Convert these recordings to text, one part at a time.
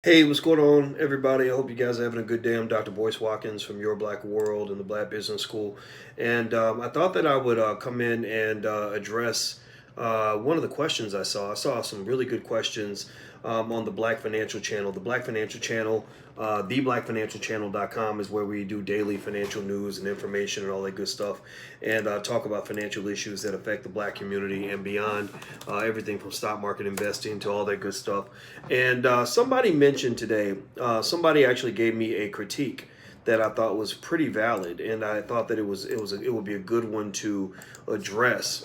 Hey, what's going on, everybody? I hope you guys are having a good day. I'm Dr. Boyce Watkins from Your Black World and the Black Business School. And I thought that I would come in and address one of the questions I saw. I saw some really good questions on the Black Financial Channel. The Black Financial Channel, theblackfinancialchannel.com is where we do daily financial news and information and all that good stuff, and talk about financial issues that affect the black community and beyond, everything from stock market investing to all that good stuff. And somebody mentioned today, somebody actually gave me a critique that I thought was pretty valid, and I thought that it would be a good one to address.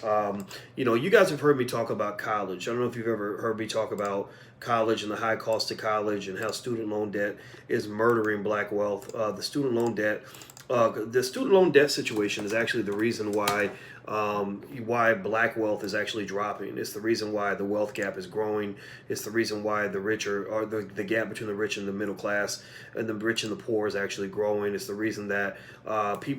You guys have heard me talk about college. I don't know if you've ever heard me talk about college and the high cost of college and how student loan debt is murdering black wealth. The student loan debt situation is actually the reason why black wealth is actually dropping. It's the reason why the wealth gap is growing. It's the reason why the richer or the gap between the rich and the middle class and the rich and the poor is actually growing. It's the reason that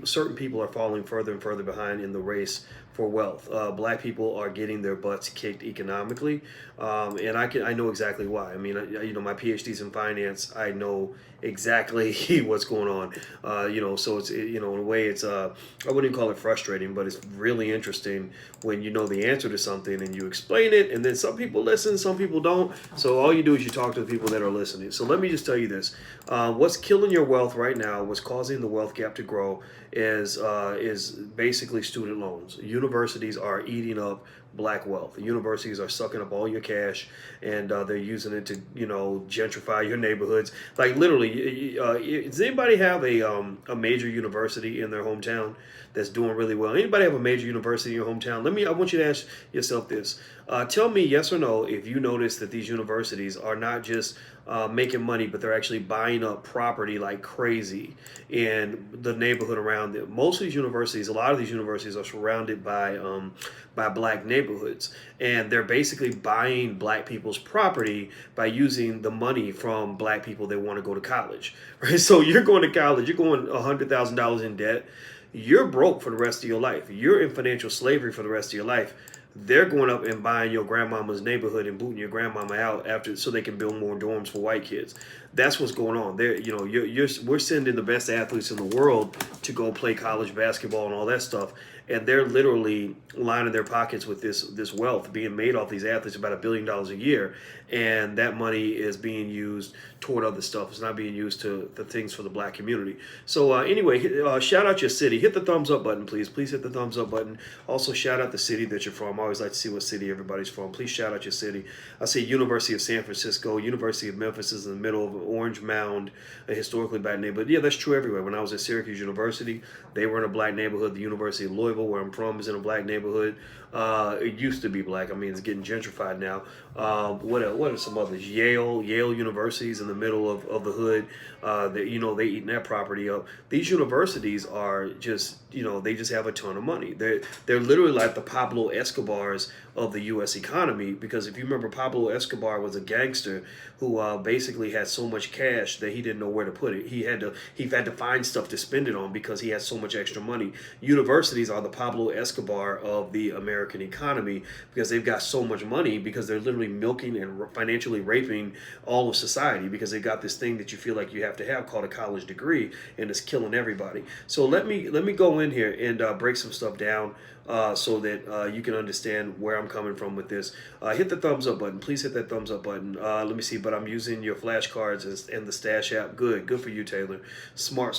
certain people are falling further and further behind in the race for wealth. Black people are getting their butts kicked economically, and I know exactly why. I mean, my PhD's in finance. I know exactly what's going on. So it's in a way it's I wouldn't call it frustrating, but it's really interesting when you know the answer to something and you explain it, and then some people listen, some people don't. So all you do is you talk to the people that are listening. So let me just tell you this: what's killing your wealth right now, what's causing the wealth gap to grow, is basically student loans. Universities are eating up black wealth. The universities are sucking up all your cash, and they're using it to gentrify your neighborhoods. Like literally, does anybody have a major university in their hometown that's doing really well? Anybody have a major university in your hometown? I want you to ask yourself this. Tell me yes or no if you notice that these universities are not just making money, but they're actually buying up property like crazy in the neighborhood around them. Most of these universities, a lot of these universities are surrounded by black neighborhoods, and they're basically buying black people's property by using the money from black people that want to go to college, right? So you're going to college, you're going $100,000 in debt, you're broke for the rest of your life, you're in financial slavery for the rest of your life. They're going up and buying your grandmama's neighborhood and booting your grandmama out after so they can build more dorms for white kids. That's what's going on. We're sending the best athletes in the world to go play college basketball and all that stuff, and they're literally lining their pockets with this wealth being made off these athletes, about $1 billion a year, and that money is being used toward other stuff. It's not being used to the things for the black community. So anyway, shout out your city. Hit the thumbs up button, please. Please hit the thumbs up button. Also, shout out the city that you're from. I always like to see what city everybody's from. Please shout out your city. I see University of San Francisco. University of Memphis is in the middle of Orange Mound, a historically black neighborhood. Yeah, that's true everywhere. When I was at Syracuse University, they were in a black neighborhood. The University of Louisville, where I'm from, is in a black neighborhood. It used to be black. I mean, it's getting gentrified now. What are some others? Yale University's in the middle of the hood. They eating that property up. These universities are just they just have a ton of money. They're literally like the Pablo Escobars of the U.S. economy, because if you remember, Pablo Escobar was a gangster who basically had so much cash that he didn't know where to put it. He had to find stuff to spend it on because he had so much extra money. Universities are the Pablo Escobar of the American economy because they've got so much money, because they're literally milking and financially raping all of society, because they got this thing that you feel like you have to have called a college degree, and it's killing everybody. So let me go in here and break some stuff down, so that you can understand where I'm coming from with this. Hit the thumbs up button. Please hit that thumbs up button. Let me see, but I'm using your flashcards and the Stash app. Good for you, Taylor. Smart.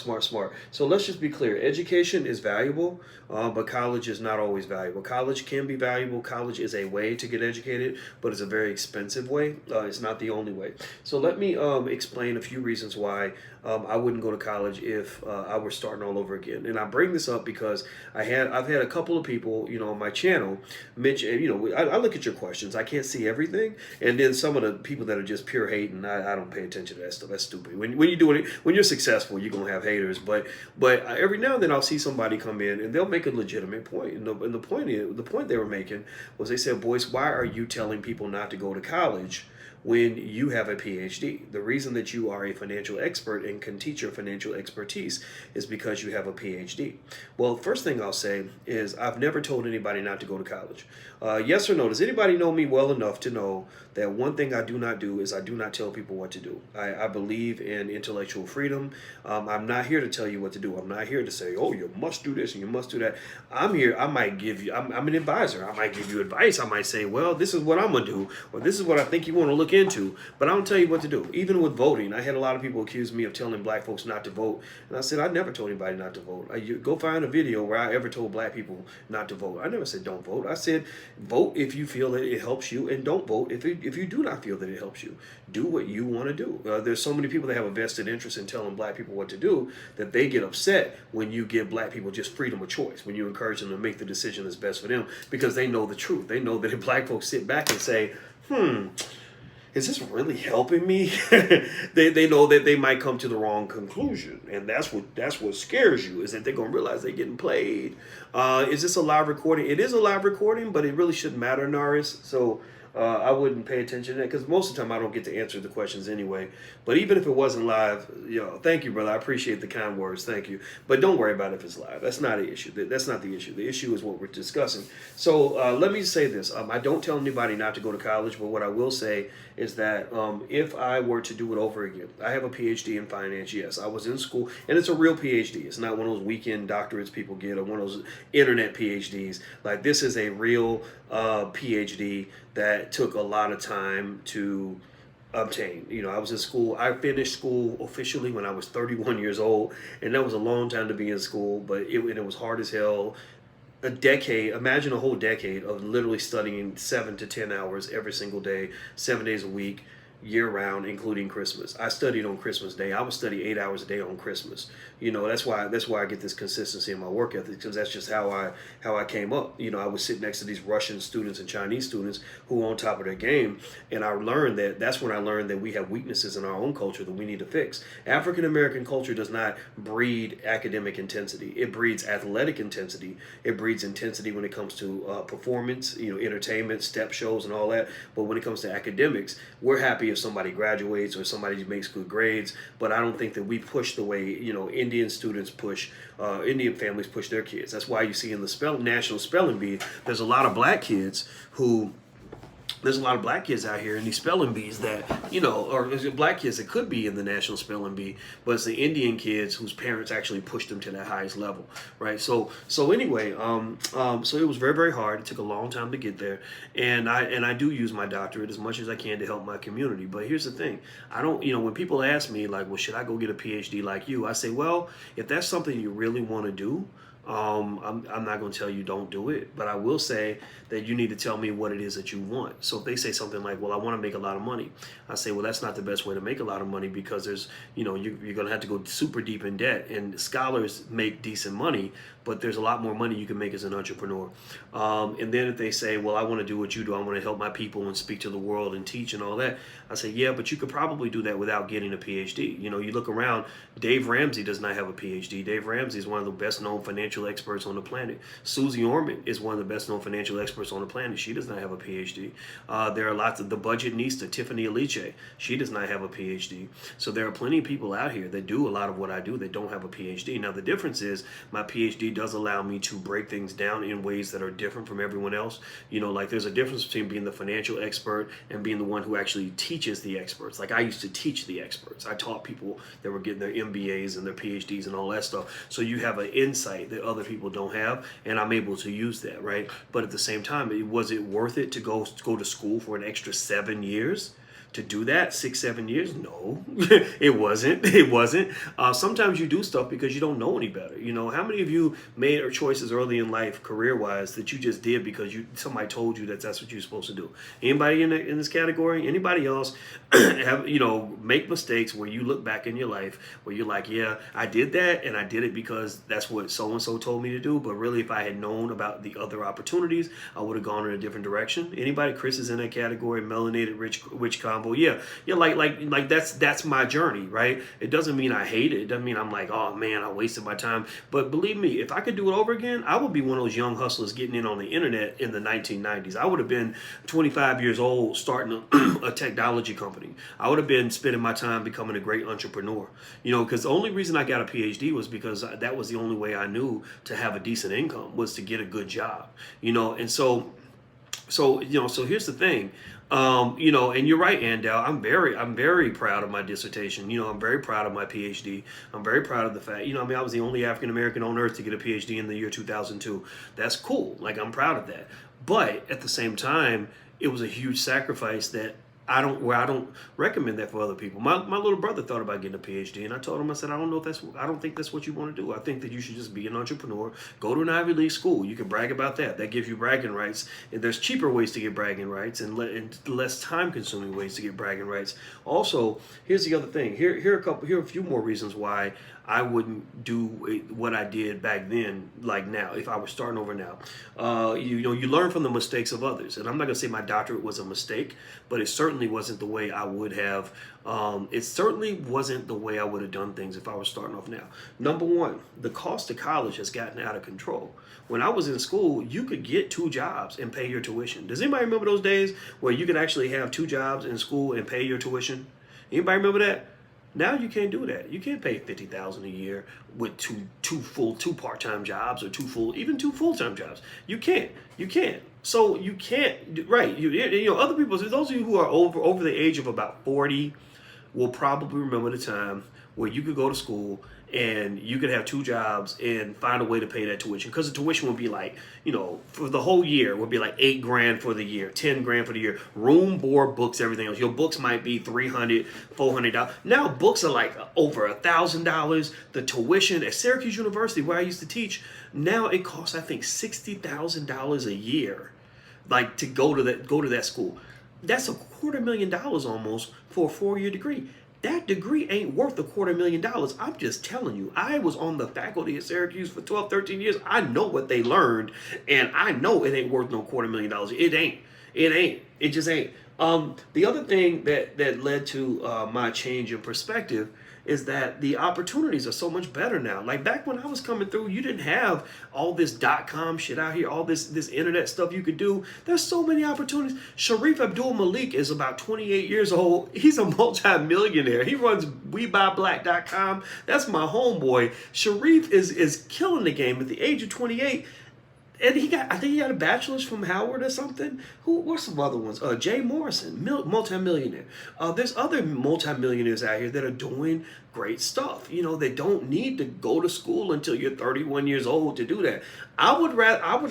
So let's just be clear. Education is valuable, but college is not always valuable. College can be valuable. College is a way to get educated, but it's a very expensive way. It's not the only way. So let me explain a few reasons why I wouldn't go to college if I were starting all over again. And I bring this up because I've had a couple of people, on my channel mention. I look at your questions. I can't see everything, and then some of the people that are just pure hate, and I don't pay attention to that stuff. That's stupid. When you're doing it, when you're successful, you're gonna have haters. But every now and then I'll see somebody come in and they'll make a legitimate point. And the point they were making was, they said, "Boyce, why are you telling people not to go to college when you have a PhD. The reason that you are a financial expert and can teach your financial expertise is because you have a PhD. Well, first thing I'll say is I've never told anybody not to go to college. Yes or no? Does anybody know me well enough to know that one thing I do not do is I do not tell people what to do? I believe in intellectual freedom. I'm not here to tell you what to do. I'm not here to say, oh, you must do this and you must do that. I'm here. I might give you, I'm an advisor. I might give you advice. I might say, well, this is what I'm going to do, or this is what I think you want to look into, but I don't tell you what to do. Even with voting, I had a lot of people accuse me of telling black folks not to vote. And I said, I never told anybody not to vote. You go find a video where I ever told black people not to vote. I never said don't vote. I said vote if you feel that it helps you, and don't vote if you do not feel that it helps you. Do what you want to do. There's so many people that have a vested interest in telling black people what to do that they get upset when you give black people just freedom of choice, when you encourage them to make the decision that's best for them, because they know the truth. They know that if black folks sit back and say, is this really helping me? they know that they might come to the wrong conclusion, and that's what scares you, is that they're gonna realize they're getting played. Is this a live recording? It is a live recording, but it really shouldn't matter, Norris. So I wouldn't pay attention to that, because most of the time I don't get to answer the questions anyway. But even if it wasn't live, thank you, brother. I appreciate the kind words. Thank you. But don't worry about it if it's live. That's not an issue. That's not the issue. The issue is what we're discussing. So let me say this. I don't tell anybody not to go to college, but what I will say is that if I were to do it over again, I have a PhD in finance. Yes, I was in school, and it's a real PhD. It's not one of those weekend doctorates people get, or one of those internet PhDs. Like, this is a real PhD that took a lot of time to obtain. I was in school. I finished school officially when I was 31 years old, and that was a long time to be in school, but it was hard as hell. A decade, imagine a whole decade of literally studying 7 to 10 hours every single day, 7 days a week, year round, including Christmas. I studied on Christmas Day. I would study 8 hours a day on Christmas. That's why I get this consistency in my work ethic, because that's just how I came up. I would sit next to these Russian students and Chinese students who were on top of their game, and I learned that's when I learned that we have weaknesses in our own culture that we need to fix. African American culture does not breed academic intensity. It breeds athletic intensity. It breeds intensity when it comes to performance, entertainment, step shows, and all that. But when it comes to academics, we're happy if somebody graduates or somebody makes good grades, but I don't think that we push the way Indian students push, Indian families push their kids. That's why you see in the National Spelling Bee, there's a lot of black kids out here in these spelling bees that, or black kids that could be in the National Spelling Bee, but it's the Indian kids whose parents actually pushed them to that highest level, right? So anyway, so it was very, very hard. It took a long time to get there, and I do use my doctorate as much as I can to help my community. But here's the thing: I don't, when people ask me like, well, should I go get a PhD like you? I say, well, if that's something you really want to do, I'm not going to tell you don't do it, but I will say that you need to tell me what it is that you want. So if they say something like, well, I want to make a lot of money, I say, well, that's not the best way to make a lot of money, because there's, you're going to have to go super deep in debt, and scholars make decent money, but there's a lot more money you can make as an entrepreneur. And then if they say, well, I want to do what you do, I want to help my people and speak to the world and teach and all that, I say, yeah, but you could probably do that without getting a PhD. You look around, Dave Ramsey does not have a PhD. Dave Ramsey is one of the best known financial experts on the planet. Susie Orman is one of the best known financial experts on the planet. She does not have a PhD. There are lots of the budgetnista, Tiffany Aliche. She does not have a PhD. So there are plenty of people out here that do a lot of what I do that don't have a PhD. Now the difference is my PhD does allow me to break things down in ways that are different from everyone else. Like there's a difference between being the financial expert and being the one who actually teaches the experts. Like I used to teach the experts. I taught people that were getting their MBAs and their PhDs and all that stuff. So you have an insight that other people don't have, and I'm able to use that, right? But at the same time, was it worth it to go to school for an extra 7 years? To do that, 6-7 years? No, it wasn't. Sometimes you do stuff because you don't know any better. How many of you made choices early in life, career-wise, that you just did because somebody told you that's what you're supposed to do? Anybody in this category? Anybody else have make mistakes where you look back in your life where you're like, yeah, I did that and I did it because that's what so and so told me to do. But really, if I had known about the other opportunities, I would have gone in a different direction. Anybody? Chris is in that category. Melanated rich combo. trouble. Yeah, yeah, like that's my journey, right? It doesn't mean I hate it. It doesn't mean I'm like, oh man, I wasted my time. But believe me, if I could do it over again, I would be one of those young hustlers getting in on the internet in the 1990s. I would have been 25 years old starting a technology company. I would have been spending my time becoming a great entrepreneur. You know, because the only reason I got a PhD was because that was the only way I knew to have a decent income was to get a good job. You know, and so here's the thing. You know, and you're right, Andel. I'm very proud of my dissertation. You know, I'm very proud of my PhD. I'm very proud of the fact, you know, I mean, I was the only African American on earth to get a PhD in the year 2002. That's cool. Like, I'm proud of that. But at the same time, it was a huge sacrifice that I don't recommend that for other people. My little brother thought about getting a PhD, and I told him, I said, I don't think that's what you want to do. I think that you should just be an entrepreneur, go to an Ivy League school. You can brag about that. That gives you bragging rights. And there's cheaper ways to get bragging rights and less time consuming ways to get bragging rights. Also, here's the other thing. Here are a few more reasons why I wouldn't do what I did back then, like now, if I was starting over now. You know, you learn from the mistakes of others. And I'm not going to say my doctorate was a mistake, but it certainly wasn't the way I would have. It certainly wasn't the way I would have done things if I was starting off now. Number one, the cost of college has gotten out of control. When I was in school, you could get 2 jobs and pay your tuition. Does anybody remember those days where you could actually have 2 jobs in school and pay your tuition? Anybody remember that? Now you can't do that. You can't pay $50,000 a year with two part-time jobs or even 2 full-time jobs. You can't. So you can't. Right. You know, other people. Those of you who are over the age of about 40 will probably remember the time where you could go to school and you could have 2 jobs and find a way to pay that tuition, because the tuition would be like, you know, for the whole year would be like $8,000 for the year, $10,000 for the year, room, board, books, everything else. Your books might be $300, $400. Now books are like over $1,000. The tuition at Syracuse University, where I used to teach, now it costs, I think, $60,000 a year, like to go to that school. That's $250,000 almost for a 4-year degree. That degree ain't worth $250,000. I'm just telling you. I was on the faculty at Syracuse for 12, 13 years. I know what they learned, and I know it ain't worth no $250,000. It ain't. It just ain't. The other thing that led to my change in perspective is that the opportunities are so much better now. Like back when I was coming through, you didn't have all this .com shit out here, all this internet stuff you could do. There's so many opportunities. Sharif Abdul Malik is about 28 years old. He's a multi-millionaire. He runs WeBuyBlack.com. That's my homeboy. Sharif is killing the game at the age of 28. And I think he got a bachelor's from Howard or something. What's some other ones? Jay Morrison, multimillionaire. There's other multimillionaires out here that are doing great stuff. You know, they don't need to go to school until you're 31 years old to do that. I would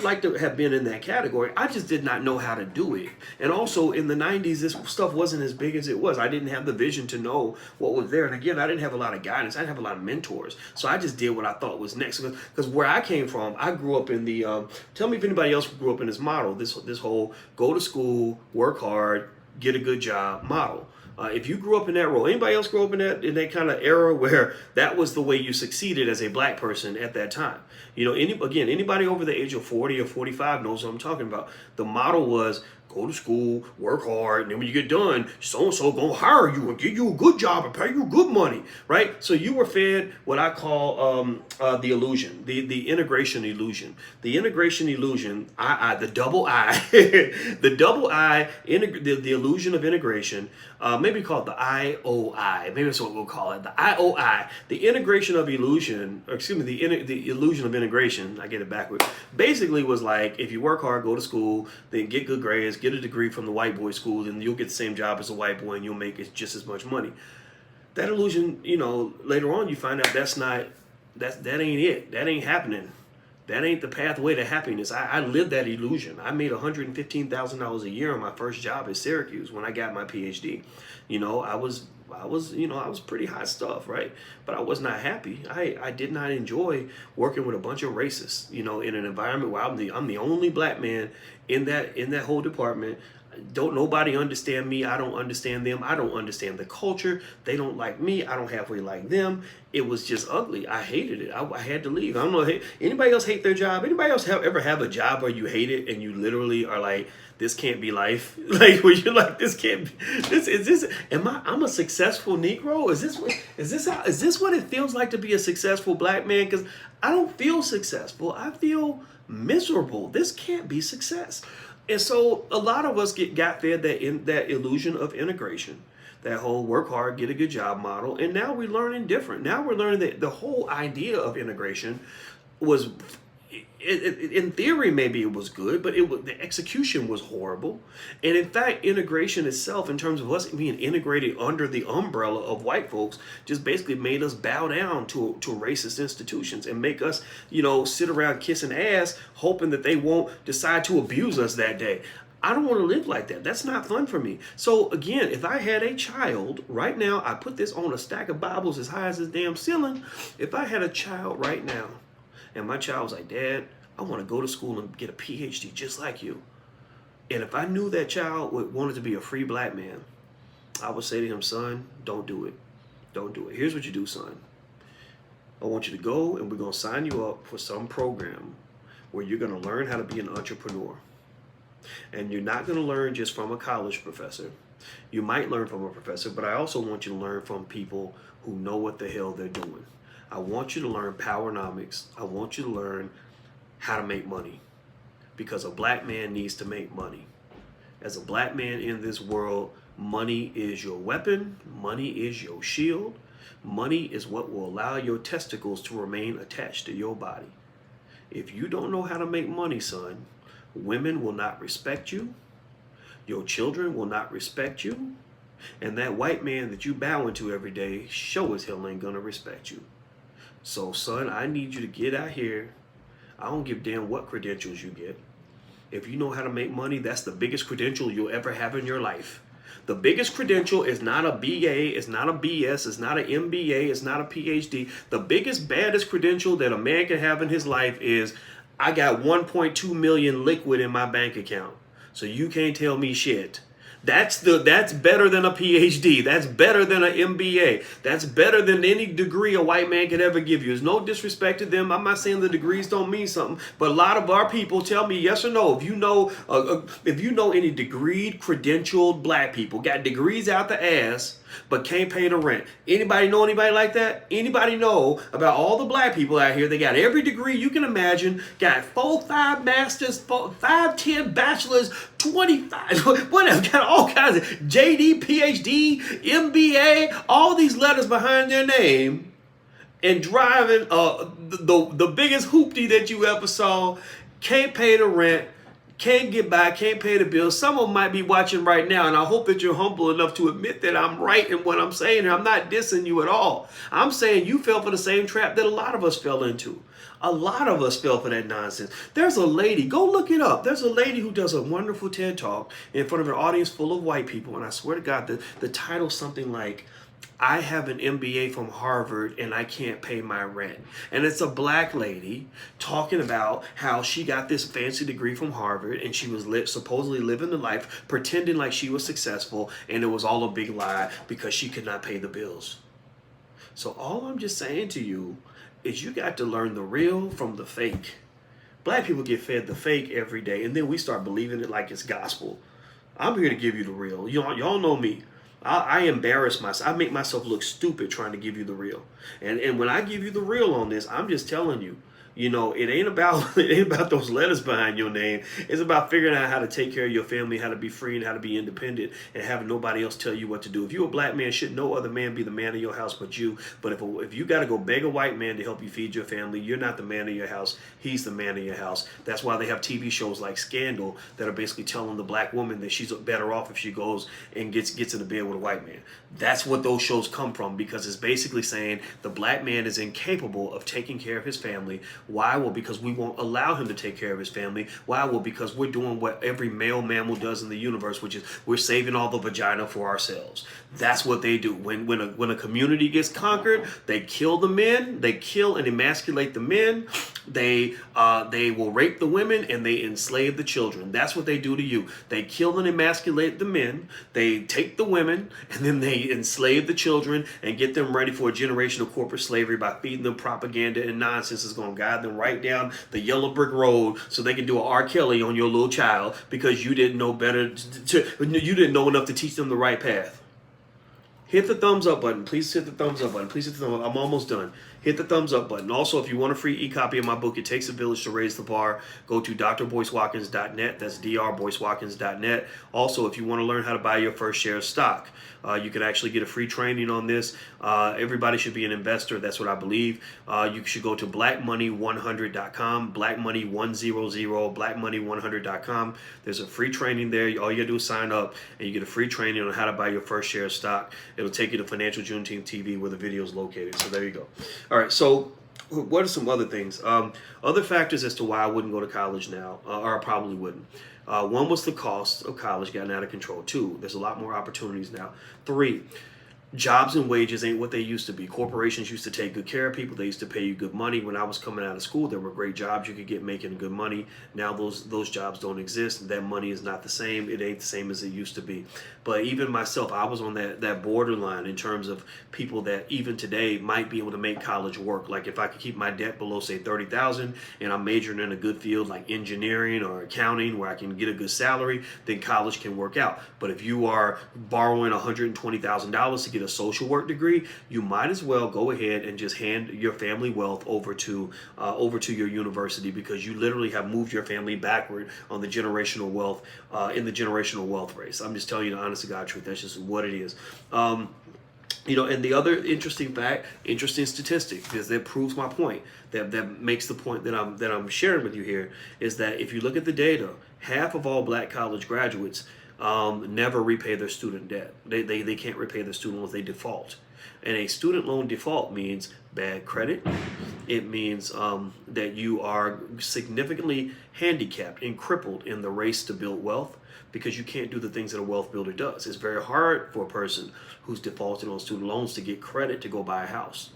like to have been in that category. I just did not know how to do it. And also in the 90s, this stuff wasn't as big as it was. I didn't have the vision to know what was there. And again, I didn't have a lot of guidance. I didn't have a lot of mentors. So I just did what I thought was next. Because where I came from, I grew up in the, tell me if anybody else grew up in this model, this whole go to school, work hard, get a good job model. If you grew up in that role, anybody else grew up in that kind of era where that was the way you succeeded as a black person at that time? You know, anybody over the age of 40 or 45 knows what I'm talking about. The model was go to school, work hard, and then when you get done, so-and-so gonna hire you and give you a good job and pay you good money, right? So you were fed what I call the illusion, the integration illusion. The integration illusion, the double I, the double I, the illusion of integration, maybe call it the IOI, maybe that's what we'll call it, the IOI, the integration of illusion, or excuse me, the illusion of integration, I get it backwards, basically was like, if you work hard, go to school, then get good grades, get a degree from the white boy school, then you'll get the same job as a white boy and you'll make just as much money. That illusion, you know, later on you find out that ain't it. That ain't happening. That ain't the pathway to happiness. I lived that illusion. I made $115,000 a year on my first job at Syracuse when I got my PhD. You know, I was pretty hot stuff, right? But I was not happy. I did not enjoy working with a bunch of racists, you know, in an environment where I'm the only black man in that whole department. Don't nobody understand me. I don't understand them. I don't understand the culture. They don't like me. I don't halfway like them. It was just ugly. I hated it. I had to leave. I don't know. Anybody else hate their job? Anybody else ever have a job where you hate it and you literally are like, this can't be life? Like, where you're like, this can't be, I'm a successful Negro? Is this what it feels like to be a successful black man? Because I don't feel successful. I feel miserable. This can't be success. And so a lot of us got there that illusion of integration, that whole work hard, get a good job model. And now we're learning different. Now we're learning that the whole idea of integration was, in theory, maybe it was good, but the execution was horrible. And in fact, integration itself, in terms of us being integrated under the umbrella of white folks, just basically made us bow down to racist institutions and make us, sit around kissing ass, hoping that they won't decide to abuse us that day. I don't want to live like that. That's not fun for me. So again, if I had a child right now, I put this on a stack of Bibles as high as this damn ceiling. If I had a child right now, and my child was like, Dad, I want to go to school and get a PhD just like you. And if I knew that child wanted to be a free black man, I would say to him, son, don't do it. Don't do it. Here's what you do, son. I want you to go and we're going to sign you up for some program where you're going to learn how to be an entrepreneur. And you're not going to learn just from a college professor. You might learn from a professor, but I also want you to learn from people who know what the hell they're doing. I want you to learn powernomics. I want you to learn how to make money, because a black man needs to make money. As a black man in this world, money is your weapon. Money is your shield. Money is what will allow your testicles to remain attached to your body. If you don't know how to make money, son, women will not respect you. Your children will not respect you. And that white man that you bow into every day sure as hell ain't gonna respect you. So, son, I need you to get out here. I don't give a damn what credentials you get. If you know how to make money, that's the biggest credential you'll ever have in your life. The biggest credential is not a BA, it's not a BS, it's not an MBA, it's not a PhD. The biggest, baddest credential that a man can have in his life is, I got 1.2 million liquid in my bank account, so you can't tell me shit. That's better than a PhD. That's better than an MBA. That's better than any degree a white man could ever give you. There's no disrespect to them. I'm not saying the degrees don't mean something, but a lot of our people tell me yes or no. If you know any degreed, credentialed black people, got degrees out the ass, but can't pay the rent. Anybody know anybody like that? Anybody know about all the black people out here? They got every degree you can imagine, got 4, 5 masters, 5, 10 bachelors, 25, whatever, got all kinds of JD, PhD, MBA, all these letters behind their name, and driving the biggest hoopty that you ever saw, can't pay the rent, can't get by, can't pay the bills. Some of them might be watching right now, and I hope that you're humble enough to admit that I'm right in what I'm saying here. I'm not dissing you at all. I'm saying you fell for the same trap that a lot of us fell into. A lot of us fell for that nonsense. There's a lady, go look it up. There's a lady who does a wonderful TED Talk in front of an audience full of white people, and I swear to God, the title's something like, I have an MBA from Harvard and I can't pay my rent. And it's a black lady talking about how she got this fancy degree from Harvard and she was supposedly living the life, pretending like she was successful, and it was all a big lie because she could not pay the bills. So all I'm just saying to you is you got to learn the real from the fake. Black people get fed the fake every day, and then we start believing it like it's gospel. I'm here to give you the real. Y'all know me. I embarrass myself. I make myself look stupid trying to give you the real. And when I give you the real on this, I'm just telling you, it ain't about those letters behind your name. It's about figuring out how to take care of your family, how to be free, and how to be independent, and having nobody else tell you what to do. If you're a black man, should no other man be the man of your house but you. But if you got to go beg a white man to help you feed your family, you're not the man of your house. He's the man of your house. That's why they have TV shows like Scandal that are basically telling the black woman that she's better off if she goes and gets in the bed with a white man. That's what those shows come from, because it's basically saying the black man is incapable of taking care of his family Why? Well, because we won't allow him to take care of his family. Why? Well, because we're doing what every male mammal does in the universe, which is we're saving all the vagina for ourselves. That's what they do. When a community gets conquered, they kill the men, they kill and emasculate the men, they will rape the women, and they enslave the children. That's what they do to you. They kill and emasculate the men, they take the women, and then they enslave the children and get them ready for a generation of corporate slavery by feeding them propaganda and nonsense that's going to guide them right down the yellow brick road so they can do an R. Kelly on your little child because you didn't know better. You didn't know enough to teach them the right path. Hit the thumbs up button. Please hit the thumbs up button. Please hit the thumbs up. I'm almost done. Hit the thumbs up button. Also, if you want a free e-copy of my book, It Takes a Village to Raise the Bar, go to drboycewatkins.net. That's drboycewatkins.net. Also, if you want to learn how to buy your first share of stock, you can actually get a free training on this. Everybody should be an investor. That's what I believe. You should go to blackmoney100.com, blackmoney100, blackmoney100.com. There's a free training there. All you got to do is sign up, and you get a free training on how to buy your first share of stock. It'll take you to Financial Juneteenth TV where the video is located. So there you go. All right, so what are some other things? Other factors as to why I wouldn't go to college now, or I probably wouldn't. One was the cost of college getting out of control. Two, there's a lot more opportunities now. Three, jobs and wages ain't what they used to be. Corporations used to take good care of people. They used to pay you good money. When I was coming out of school, there were great jobs you could get making good money. Now those jobs don't exist. That money is not the same. It ain't the same as it used to be. But even myself, I was on that borderline in terms of people that even today might be able to make college work. Like if I could keep my debt below, say, $30,000, and I'm majoring in a good field like engineering or accounting where I can get a good salary, then college can work out. But if you are borrowing $120,000 to get a social work degree, you might as well go ahead and just hand your family wealth over to your university, because you literally have moved your family backward on the generational wealth in the generational wealth race. I'm just telling you the honest to God truth. That's just what it is. And the other interesting statistic, because that proves my point, that makes the point that I'm sharing with you here, is that if you look at the data, half of all black college graduates never repay their student debt. They can't repay their student loans. They default. And a student loan default means bad credit. It means that you are significantly handicapped and crippled in the race to build wealth, because you can't do the things that a wealth builder does. It's very hard for a person who's defaulted on student loans to get credit to go buy a house.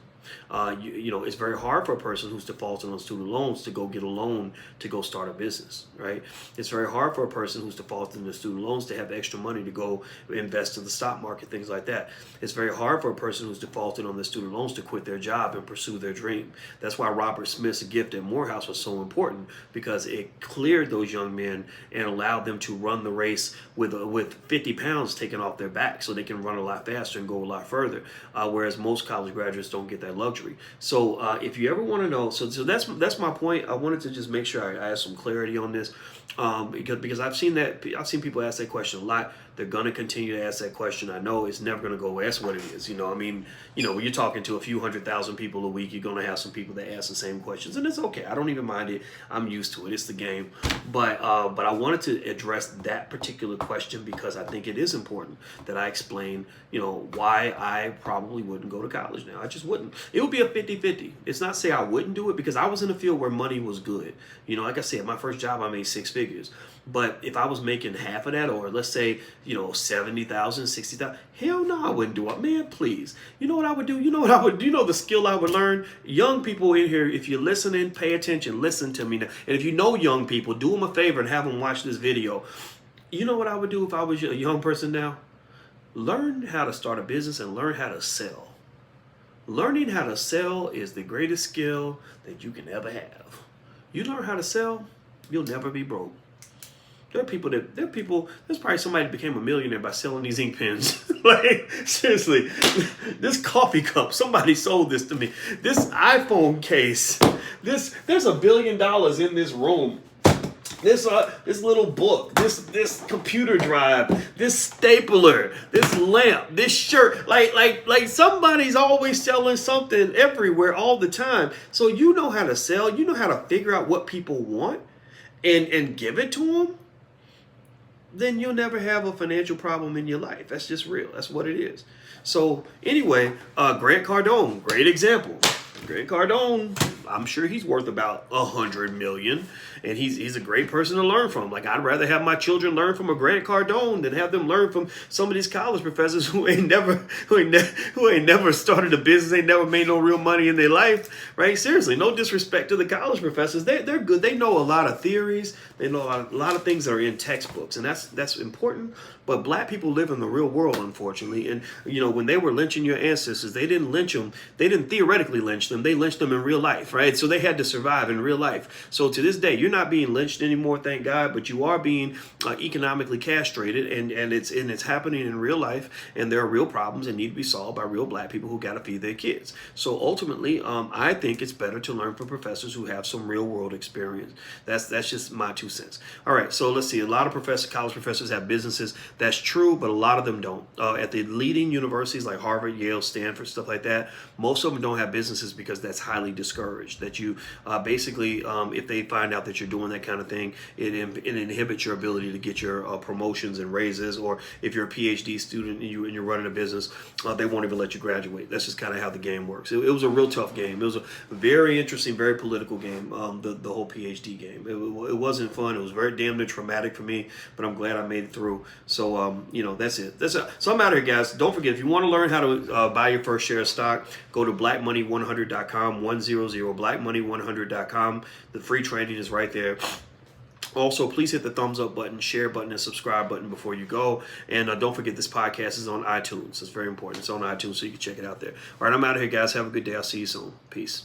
It's very hard for a person who's defaulted on student loans to go get a loan to go start a business, right? It's very hard for a person who's defaulted on student loans to have extra money to go invest in the stock market, things like that. It's very hard for a person who's defaulted on the student loans to quit their job and pursue their dream. That's why Robert Smith's gift at Morehouse was so important, because it cleared those young men and allowed them to run the race with 50 pounds taken off their back, so they can run a lot faster and go a lot further, whereas most college graduates don't get that luxury. So if you ever want to know, so that's my point. I wanted to just make sure I have some clarity on this, because I've seen people ask that question a lot. They're going to continue to ask that question. I know it's never going to go away. That's what it is. When you're talking to a few 100,000 people a week, you're going to have some people that ask the same questions, and it's okay. I don't even mind it. I'm used to it. It's the game. But I wanted to address that particular question because I think it is important that I explain, why I probably wouldn't go to college now. I just wouldn't. It would be a 50-50. It's not say I wouldn't do it, because I was in a field where money was good. Like I said, my first job, I made 6 figures. But if I was making half of that, or let's say, 70,000, 60,000, hell no, I wouldn't do it. Man, please. You know what I would do? The skill I would learn? Young people in here, if you're listening, pay attention, listen to me now. And if you know young people, do them a favor and have them watch this video. You know what I would do if I was a young person now? Learn how to start a business and learn how to sell. Learning how to sell is the greatest skill that you can ever have. You learn how to sell, you'll never be broke. There's probably somebody that became a millionaire by selling these ink pens. Like, seriously, this coffee cup, somebody sold this to me. This iPhone case, there's $1 billion in this room. This little book, this computer drive, this stapler, this lamp, this shirt, like somebody's always selling something everywhere all the time. So you know how to sell, you know how to figure out what people want and give it to them. Then you'll never have a financial problem in your life. That's just real. That's what it is. So anyway, Grant Cardone, great example. Grant Cardone, I'm sure he's worth about 100 million, and he's a great person to learn from. Like, I'd rather have my children learn from a Grant Cardone than have them learn from some of these college professors who ain't never started a business, ain't never made no real money in their life, right? Seriously, no disrespect to the college professors. They're good. They know a lot of theories. They know a lot of things that are in textbooks, and that's important. But black people live in the real world, unfortunately. And, when they were lynching your ancestors, they didn't lynch them. They didn't theoretically lynch them. They lynched them in real life, right? So they had to survive in real life. So to this day, you're not being lynched anymore, thank God, but you are being economically castrated, and it's happening in real life. And there are real problems that need to be solved by real black people who got to feed their kids. So ultimately, I think it's better to learn from professors who have some real world experience. That's just my 2 cents. All right, so let's see. A lot of college professors have businesses. That's true, but a lot of them don't. At the leading universities like Harvard, Yale, Stanford, stuff like that, most of them don't have businesses because that's highly discouraged. That you basically, if they find out that you're doing that kind of thing, it inhibits your ability to get your promotions and raises. Or if you're a PhD student and you're running a business, they won't even let you graduate. That's just kind of how the game works. It was a real tough game. It was a very interesting, very political game. The whole PhD game. It wasn't fun. It was very damn near traumatic for me, but I'm glad I made it through. So that's it. So I'm out here, guys. Don't forget, if you want to learn how to buy your first share of stock, go to blackmoney100.com, blackmoney100.com. The free training is right there. Also, please hit the thumbs up button, share button, and subscribe button before you go. And don't forget, this podcast is on iTunes. It's very important. It's on iTunes, so you can check it out there. All right, I'm out of here, guys. Have a good day. I'll see you soon. Peace.